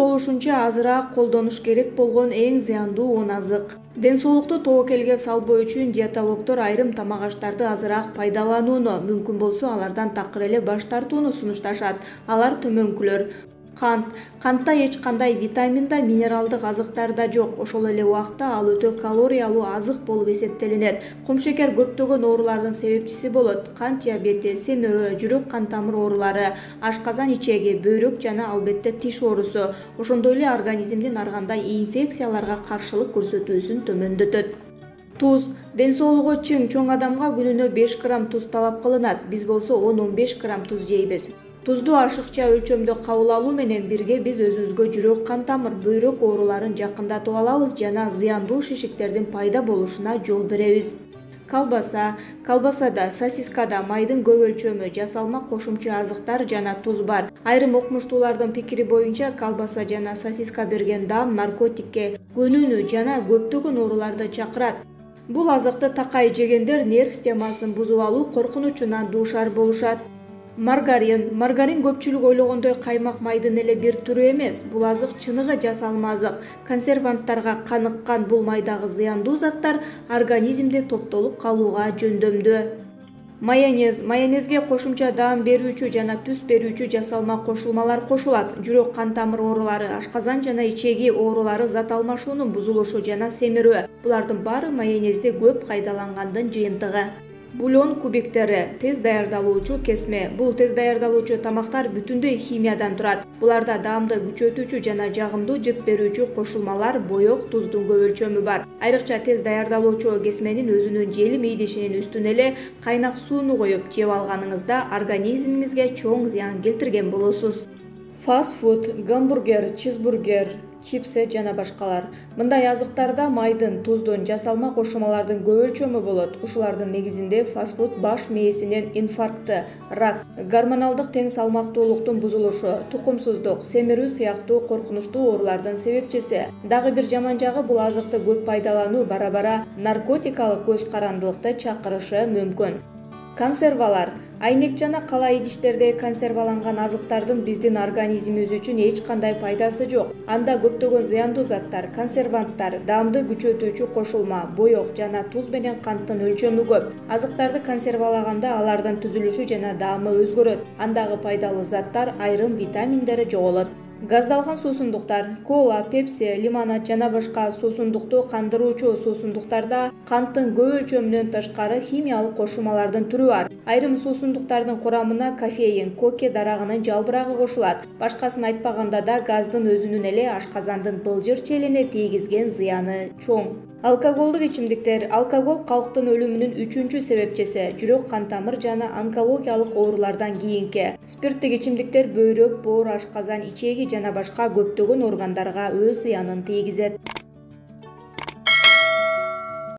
болушунча азыраак колдонуш керек болгон эң зыяндуу 10 азык. Ден соолукту тобокелге салбоо үчүн диетологдор айрым тамак аштарды азыраак пайдаланууну, мүмкүн болсо алардан такыр эле баш тартууну сунушташат. Алар төмөнкүлөр: кантта эч кандай витамин да, минералдык азыктар да жок. Ошол эле убакта ал өтө калориялуу азык болуп эсептелинет. Кумшекер көптөгөн оорулардын себепчиси болот. Кант диабети, семирөө, жүрөк кан тамыр оорулары, ашказан ичеги, бөйрөк жана албетте тиш оорусу. Ошондой эле организмдин ар кандай инфекцияларга каршылык көрсөтүүсүн төмөндөтөт. Туз. Ден соолугу чоң адамга күнүнө 5 грамм туз талап кылынат. Биз болсо 10-15 грамм туз жейбиз. Тузду ашыкча өлчөмдө кабыл алуу менен бирге биз өзүбүзгө жүрөк кан тамыр, бөйрөк ооруларын жакындатып алабыз жана зыяндуу шишиктердин пайда болушуна жол беребиз. Колбасада, сосискада майдын көп өлчөмү, жасалма кошумча азыктар жана туз бар. Айрым окумуштуулардын пикири боюнча, колбаса жана сосиска берген даам наркотикке, көнүүнү жана көптөгөн ооруларды чакырат. Бул азыкты такай жегендер нерв системасын бузуп алуу коркунучунан дуушар болушат. Маргарин көпчүлүк ойлогондой каймак майдын эле бир түрү эмес. Бул азык чыныгы жасалма азык. Консерванттарга каныккан бул майдагы зыяндуу заттар организмде топтолуп калууга жөндөмдүү. Майонезге кошумча даам берүүчү жана түс берүүчү жасалма кошулмалар кошулат. Жүрөк кан тамыр оорулары, ашказан жана ичеги оорулары, зат алмашуунун бузулушу жана семирөө. Булардын баары майонезде көп пайдалангандын жыйынтыгы. Бульон кубиктери, тез даярдалуучу кесме. Бул тез даярдалуучу тамактар бүтүндөй химиядан турат. Буларда даамды күчөтүүчү жана жагымдуу жыт берүүчү кошулмалар, боек, туздун көп өлчөмү бар. Айрыкча тез даярдалуучу кесменин өзүнүн желим ийдишинин үстүнө эле кайнак сууну коюп жеп алганыңызда организмиңизге чоң зыян келтирген болосуз. Фаст-фуд, гамбургер, чизбургер, чипсы жана башкалар. Мындай азыктарда майдын, туздун, жасалма кошулмалардын көп өлчөмү болот. Ушулардын негизинде фастфуд баш мээсинин инфаркты, рак, гормоналдык тең салмактуулуктун бузулушу, тукумсуздук, семирүү сыяктуу коркунучтуу оорулардын себепчиси. Дагы бир жаман жагы, бул азыкты көп пайдалануу бара-бара наркотикалык көз карандылыкты чакырышы мүмкүн. Консервалар. Айнек жана кала идиштердеги консерваланган азыктардын биздин организмибиз үчүн эч кандай пайдасы жок. Анда көптөгөн зыяндуу заттар, консерванттар, даамды күчөтүүчү кошулма, боек жана туз менен канттын өлчөмү көп. Азыктарды консервалаганда алардын түзүлүшү жана даамы өзгөрөт. Андагы пайдалуу заттар, айрым витаминдери жоголот. Газдалган суусундуктар, кола, пепси, лимонад жана башка суусундукту кандыруучу суусундуктарда канттын көп өлчөмүнөн тышкары химиялык кошулмалардын түрү бар. Айрым суусундуктардын курамына кофеин, коке дарагынын жалбырагы кошулат. Башкасын айтпаганда да газдын өзүнүн эле ашказандын былжыр челине тийгизген зыяны чоң. Алкоголдук ичимдиктер. Алкогол калктын өлүмүнүн 3-чү себепчиси. Жүрөк кан тамыр жана онкологиялык оорулардан кийинки. Спирттик ичимдиктер бөйрөк, боор, ашказан, ичеги жана башка көптөгөн органдарга өз зыянын тийгизет.